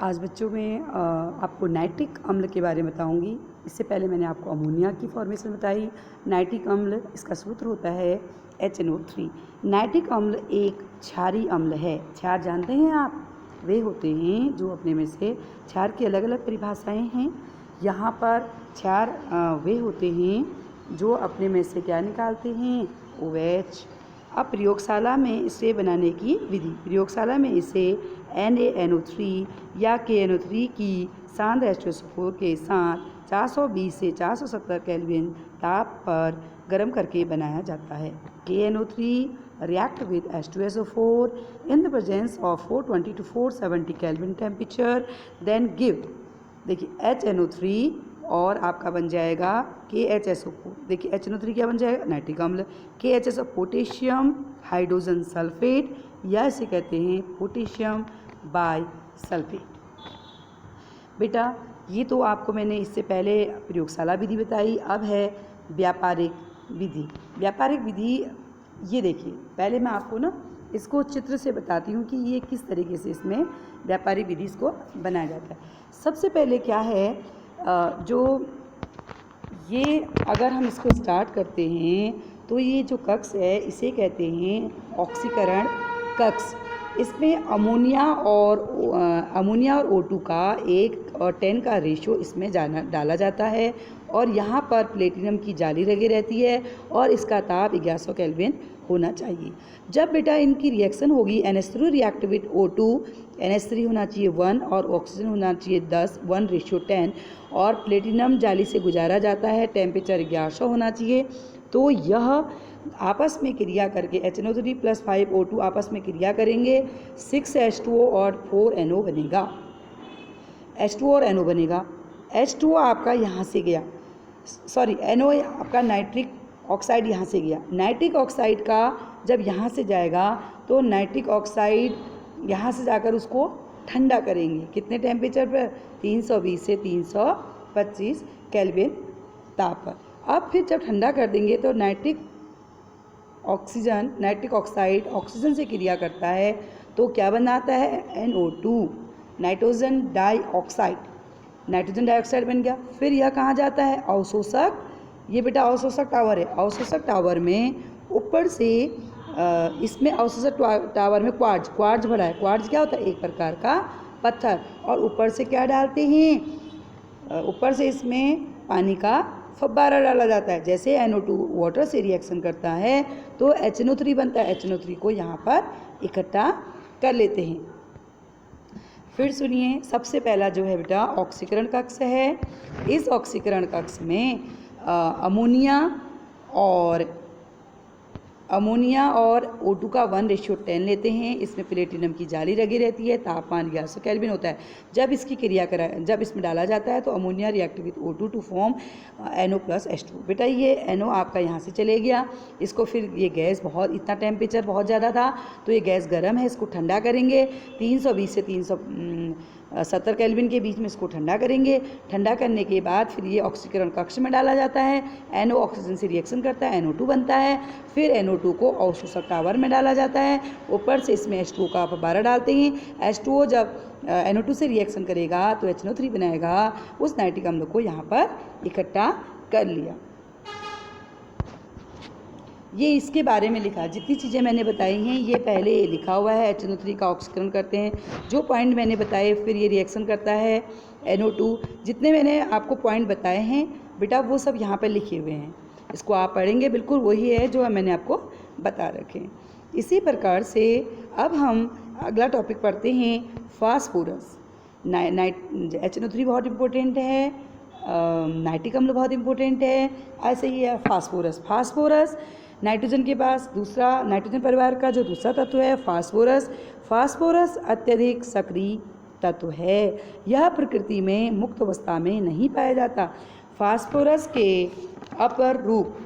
आज बच्चों में आपको नाइट्रिक अम्ल के बारे में बताऊंगी। इससे पहले मैंने आपको अमोनिया की फॉर्मेशन बताई। नाइट्रिक अम्ल, इसका सूत्र होता है HNO3। नाइट्रिक अम्ल एक क्षारीय अम्ल है। क्षार जानते हैं आप? वे होते हैं जो अपने में से, क्षार की अलग अलग परिभाषाएं हैं। यहाँ पर क्षार वे होते हैं जो अपने में से क्या निकालते हैं? OH। अब प्रयोगशाला में इसे बनाने की विधि, प्रयोगशाला में इसे NaNO3 या KNO3 की सांद्र H2SO4 के साथ 420 से 470 केल्विन ताप पर गर्म करके बनाया जाता है। KNO3 react with H2SO4 in the presence of 420 to 470 Kelvin temperature, then give, देखिए HNO3 और आपका बन जाएगा KHSO4। देखिए HNO3 क्या बन जाएगा? नाइट्रिक अम्ल। KHSO पोटेशियम हाइड्रोजन सल्फेट, या इसे कहते हैं पोटेशियम बाई सल्फेट। बेटा ये तो आपको मैंने इससे पहले प्रयोगशाला विधि बताई। अब है व्यापारिक विधि। व्यापारिक विधि ये देखिए, पहले मैं आपको ना इसको चित्र से बताती हूँ कि ये किस तरीके से इसमें व्यापारिक विधि इसको बनाया जाता है। सबसे पहले क्या है, जो ये अगर हम इसको स्टार्ट करते हैं तो ये जो कक्ष है इसे कहते हैं ऑक्सीकरण कक्ष। इसमें अमोनिया और O2 का 1:10 का रेशो इसमें डाला जाता है और यहाँ पर प्लेटिनम की जाली लगी रहती है और इसका ताप 1100 केल्विन होना चाहिए। जब बेटा इनकी रिएक्शन होगी, NH3 react with O2, NH3 होना चाहिए 1 और ऑक्सीजन होना चाहिए 10, 1:10, और प्लेटिनम जाली से गुजारा जाता है, टेम्परेचर 1100 होना चाहिए। तो यह आपस में क्रिया करके HNO3 + 5O2 आपस में क्रिया करेंगे, 6H2O और 4NO बनेगा। H2O और NO बनेगा। H2O आपका यहाँ से गया, सॉरी NO आपका नाइट्रिक ऑक्साइड यहाँ से गया। नाइट्रिक ऑक्साइड का जब यहाँ से जाएगा तो नाइट्रिक ऑक्साइड यहाँ से जाकर उसको ठंडा करेंगे। कितने टेम्परेचर पर? 320 से 325 केल्विन ताप पर। अब फिर जब ठंडा कर देंगे तो नाइट्रिक ऑक्साइड ऑक्सीजन से क्रिया करता है तो क्या बनाता है? NO2, nitrogen dioxide. Nitrogen dioxide बन गया। फिर यह कहाँ जाता है? अवशोषक। ये बेटा अवशोषक टावर है। अवशोषक टावर में ऊपर से इसमें अवशोषक टावर में क्वार्ट्ज भरा है। क्वार्ट्ज क्या होता है? एक प्रकार का पत्थर। और ऊपर से क्या डालते हैं? ऊपर से इसमें पानी का फव्वारा डाला जाता है। जैसे NO2 वाटर से रिएक्शन करता है तो HNO3 बनता है। HNO3 को यहाँ पर इकट्ठा कर लेते हैं। फिर सुनिए, सबसे पहला जो है बेटा ऑक्सीकरण कक्ष है। इस ऑक्सीकरण कक्ष में अमोनिया और O2 का 1:10 लेते हैं। इसमें प्लेटिनम की जाली लगी रहती है, तापमान 1100 केल्विन होता है। जब इसकी क्रिया जब इसमें डाला जाता है तो ammonia react with O2 to form NO + H2। बेटा ये NO आपका यहाँ से चले गया। इसको फिर ये गैस बहुत, इतना टेम्परेचर बहुत ज़्यादा था तो ये गैस गर्म है, इसको ठंडा करेंगे। 320 से 370 केल्विन के बीच में इसको ठंडा करेंगे। ठंडा करने के बाद फिर ये ऑक्सीकरण कक्ष में डाला जाता है। NO ऑक्सीजन से रिएक्शन करता है, NO2 बनता है। फिर NO2 को अवशोषक टावर में डाला जाता है। ऊपर से इसमें H2O का फव्वारा डालते हैं। H2O जब NO2 से रिएक्शन करेगा तो HNO3 बनाएगा। उस नाइट्रिक अम्ल को यहाँ पर इकट्ठा कर लिया। ये इसके बारे में लिखा, जितनी चीज़ें मैंने बताई हैं ये पहले लिखा हुआ है। HNO3 का ऑक्सीकरण करते हैं, जो पॉइंट मैंने बताए, फिर ये रिएक्शन करता है NO2। जितने मैंने आपको पॉइंट बताए हैं बेटा वो सब यहाँ पर लिखे हुए हैं। इसको आप पढ़ेंगे, बिल्कुल वही है जो मैंने आपको बता रखे हैं। इसी प्रकार से अब हम अगला टॉपिक पढ़ते हैं, फास्फोरस। HNO3 बहुत इम्पोर्टेंट है, नाइट्रिक अम्ल बहुत इम्पोर्टेंट है, ऐसे ही है फास्फोरस। फास्फोरस नाइट्रोजन के पास दूसरा, नाइट्रोजन परिवार का जो दूसरा तत्व है फास्फोरस। फास्फोरस अत्यधिक सक्रिय तत्व है। यह प्रकृति में मुक्त अवस्था में नहीं पाया जाता। फास्फोरस के अपर रूप,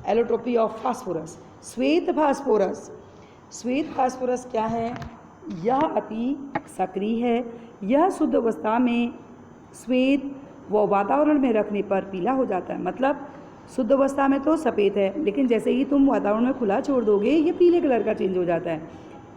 एलोट्रोपी ऑफ फास्फोरस, श्वेत फास्फोरस। श्वेत फास्फोरस क्या है? यह अति सक्रिय है। यह शुद्ध अवस्था में श्वेत व वातावरण में रखने पर पीला हो जाता है। मतलब शुद्ध अवस्था में तो सफ़ेद है, लेकिन जैसे ही तुम वातावरण में खुला छोड़ दोगे ये पीले कलर का चेंज हो जाता है।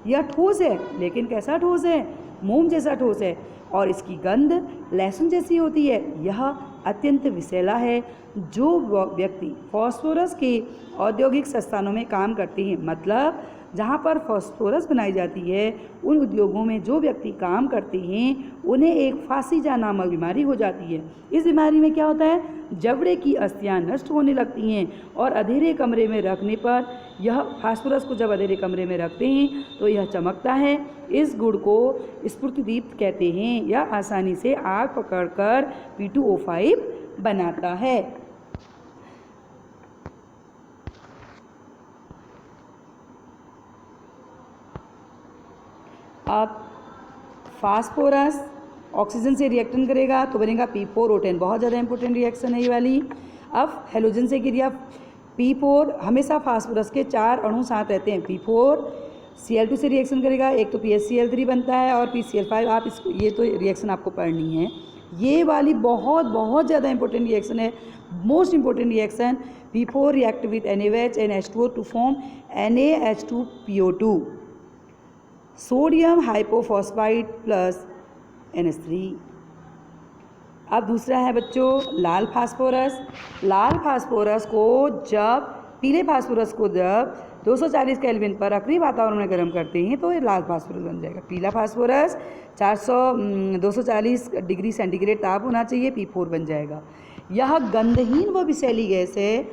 यह ठोस है, लेकिन कैसा ठोस है? मोम जैसा ठोस है और इसकी गंध लहसुन जैसी होती है। यह अत्यंत विषैला है। जो व्यक्ति फास्फोरस के औद्योगिक संस्थानों में काम करते हैं, मतलब जहाँ पर फास्फोरस बनाई जाती है, उन उद्योगों में जो व्यक्ति काम करते हैं उन्हें एक फासीजा नामक बीमारी हो जाती है। इस बीमारी में क्या होता है, जबड़े की अस्थियाँ नष्ट होने लगती हैं और अंधेरे कमरे में रखने पर यह फास्फोरस को जब अंधेरे कमरे में रखते हैं तो यह चमकता है। इस गुण को स्फुर्तिदीप्त कहते हैं। यह आसानी से आग पकड़कर P2O5 बनाता है। अब फास्फोरस ऑक्सीजन से रिएक्शन करेगा तो बनेगा P4O10, बहुत ज़्यादा इंपॉर्टेंट रिएक्शन है ये वाली। अब हेलोजन से क्रिया P4, हमेशा फास्फोरस के 4 अणु साथ रहते हैं। P4 Cl2 से रिएक्शन करेगा, एक तो PaCl3 बनता है और PCl5। आप इसको, ये तो रिएक्शन आपको पढ़नी है। ये वाली बहुत ज़्यादा इंपॉर्टेंट रिएक्शन है, most important reaction. P4 react with NaOH and H2O to form NaH2PO2, sodium hypophosphide plus NH3। अब दूसरा है बच्चों लाल फास्फोरस। लाल फास्फोरस को जब, पीले फास्फोरस को जब 240 केल्विन पर अक्रिय वातावरण में गर्म करते हैं तो ये लाल फास्फोरस बन जाएगा। पीला फास्फोरस 240 डिग्री सेंटीग्रेड ताप होना चाहिए, P4 बन जाएगा। यह गंधहीन व विषैली गैस है,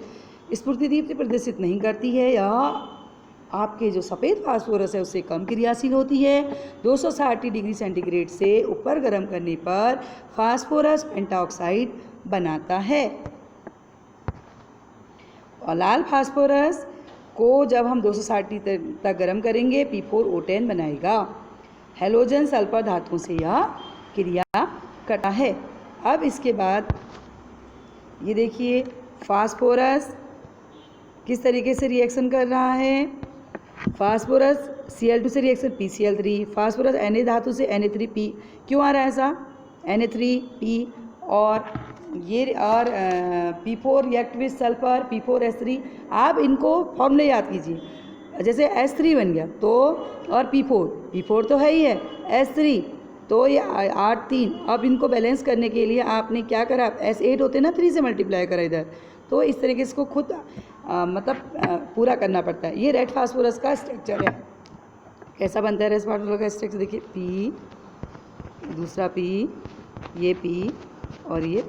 स्फुर्तिदीप्ति प्रदर्शित नहीं करती है। यह आपके जो सफ़ेद फास्फोरस है उससे कम क्रियाशील होती है। 260 डिग्री सेंटीग्रेड से ऊपर गर्म करने पर फास्फोरस पेंटाऑक्साइड बनाता है। और लाल फास्फोरस को जब हम 260 तक गर्म करेंगे P4O10 बनाएगा। हेलोजन सल्फर धातुओं से यह क्रिया करता है। अब इसके बाद ये देखिए फास्फोरस किस तरीके से रिएक्शन कर रहा है। फास्फोरस Cl2 से रिएक्शन PCl3, फास्फोरस Na धातु से Na3P। क्यों आ रहा है ऐसा, Na3P और ये, और P4 react with sulphur P4S3। आप इनको फॉर्मूले याद कीजिए। जैसे S3 बन गया तो, और P4 तो है ही है, S3 तो ये 8 3। अब इनको बैलेंस करने के लिए आपने क्या करा, S8 होते ना, 3 से मल्टीप्लाई करा इधर, तो इस तरीके से इसको खुद पूरा करना पड़ता है। ये रेड फास्फोरस का स्ट्रक्चर है। कैसा बनता है रेड फास्फोरस का स्ट्रक्चर, देखिए P, दूसरा P, ये P और ये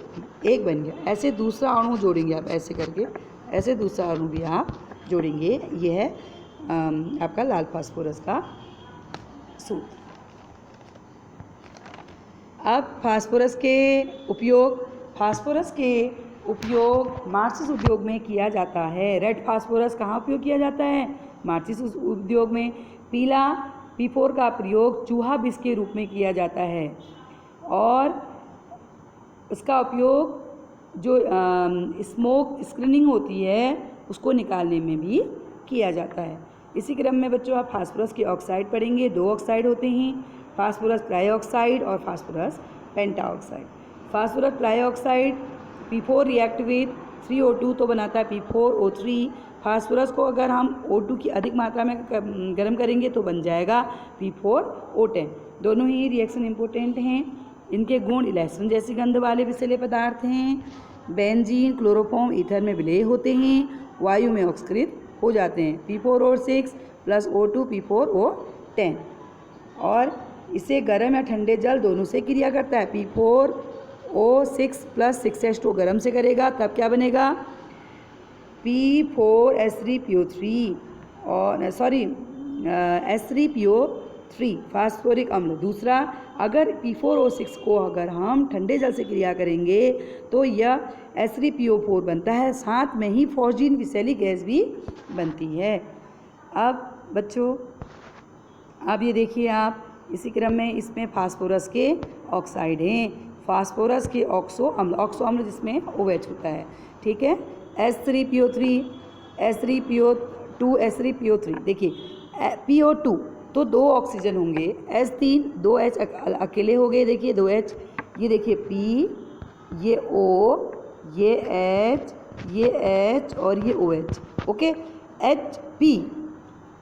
एक बन गया। ऐसे दूसरा अणु जोड़ेंगे आप, ऐसे करके ऐसे दूसरा अणु भी आप जोड़ेंगे। ये है आपका लाल फास्फोरस का सूत्र। अब फास्फोरस के उपयोग माचिस उद्योग में किया जाता है। रेड फास्फोरस कहाँ उपयोग किया जाता है, माचिस उद्योग में। पीला P4 का प्रयोग चूहा विष के रूप में किया जाता है और उसका उपयोग जो स्मोक स्क्रीनिंग होती है उसको निकालने में भी किया जाता है। इसी क्रम में बच्चों आप फास्फोरस के ऑक्साइड पढ़ेंगे। 2 ऑक्साइड होते हैं, फास्फोरस ट्राईऑक्साइड और phosphorus pentoxide. Phosphorus trioxide P4 react with 3O2 तो बनाता है P4O3। फास्फोरस को अगर हम O2 की अधिक मात्रा में गर्म करेंगे तो बन जाएगा P4O10। दोनों ही रिएक्शन इम्पोर्टेंट हैं। इनके गुण लहसुन जैसी गंध वाले विषैले पदार्थ हैं। बेंजीन क्लोरोफॉर्म ईथर में विलेय होते हैं, वायु में ऑक्सीकृत हो जाते हैं। P4O6 plus O2 P4O10। और इसे गर्म या ठंडे जल दोनों से क्रिया करता है। P4O6 प्लस 6H2 गर्म से करेगा तब क्या बनेगा, P4S3PO3 और S3PO3 फास्फोरिक अम्ल। दूसरा, अगर P4O6 को अगर हम ठंडे जल से क्रिया करेंगे तो यह S3PO4 बनता है, साथ में ही फॉस्जीन विषैली गैस भी बनती है। अब बच्चों अब ये देखिए आप, इसी क्रम में इसमें फास्फोरस के ऑक्साइड हैं। फास्फोरस के ऑक्सो अम्ल जिसमें OH होता है, ठीक है। S3PO3, S3PO2, S3PO3। देखिए PO2 तो 2 ऑक्सीजन होंगे, S3 2 H अकेले हो गए, देखिए 2 H। ये देखिए P, ये O, ये H, ये H और ये OH, ओके। HP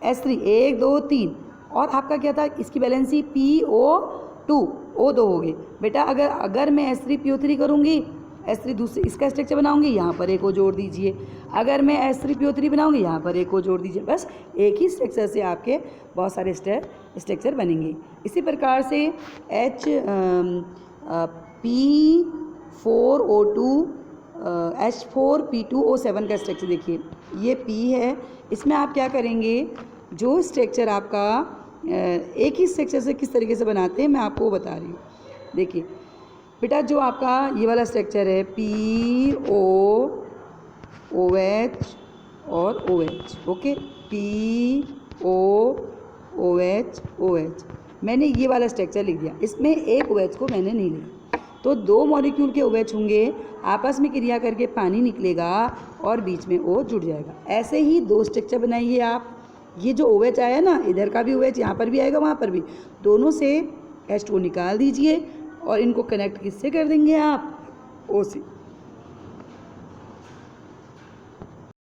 S3 1 2 3। और आपका क्या था, इसकी बैलेंसी PO 2 O2 हो गए। बेटा अगर मैं H3PO3 करूँगी, H3 दूसरे इसका स्ट्रक्चर बनाऊंगी, यहाँ पर एक O जोड़ दीजिए। अगर मैं H3PO3 बनाऊंगी, यहाँ पर एक O जोड़ दीजिए। बस एक ही स्ट्रक्चर से आपके बहुत सारे स्ट्रक्चर बनेंगे। इसी प्रकार से P4O2 H4P2O7 का स्ट्रक्चर देखिए, ये P है। इसमें आप क्या करेंगे, जो स्ट्रक्चर आपका एक ही स्ट्रक्चर से किस तरीके से बनाते हैं मैं आपको बता रही हूँ। देखिए बेटा, जो आपका ये वाला स्ट्रक्चर है POOH और OH, ओके, POOH, मैंने ये वाला स्ट्रक्चर लिख दिया। इसमें एक OH को मैंने नहीं लिखा, तो 2 मॉलिक्यूल के OH होंगे, आपस में क्रिया करके पानी निकलेगा और बीच में O जुड़ जाएगा। ऐसे ही 2 स्ट्रक्चर बनाइए आप। ये जो OH आया ना, इधर का भी OH यहाँ पर भी आएगा, वहाँ पर भी, दोनों से H2 निकाल दीजिए और इनको कनेक्ट किससे कर देंगे आप, O से।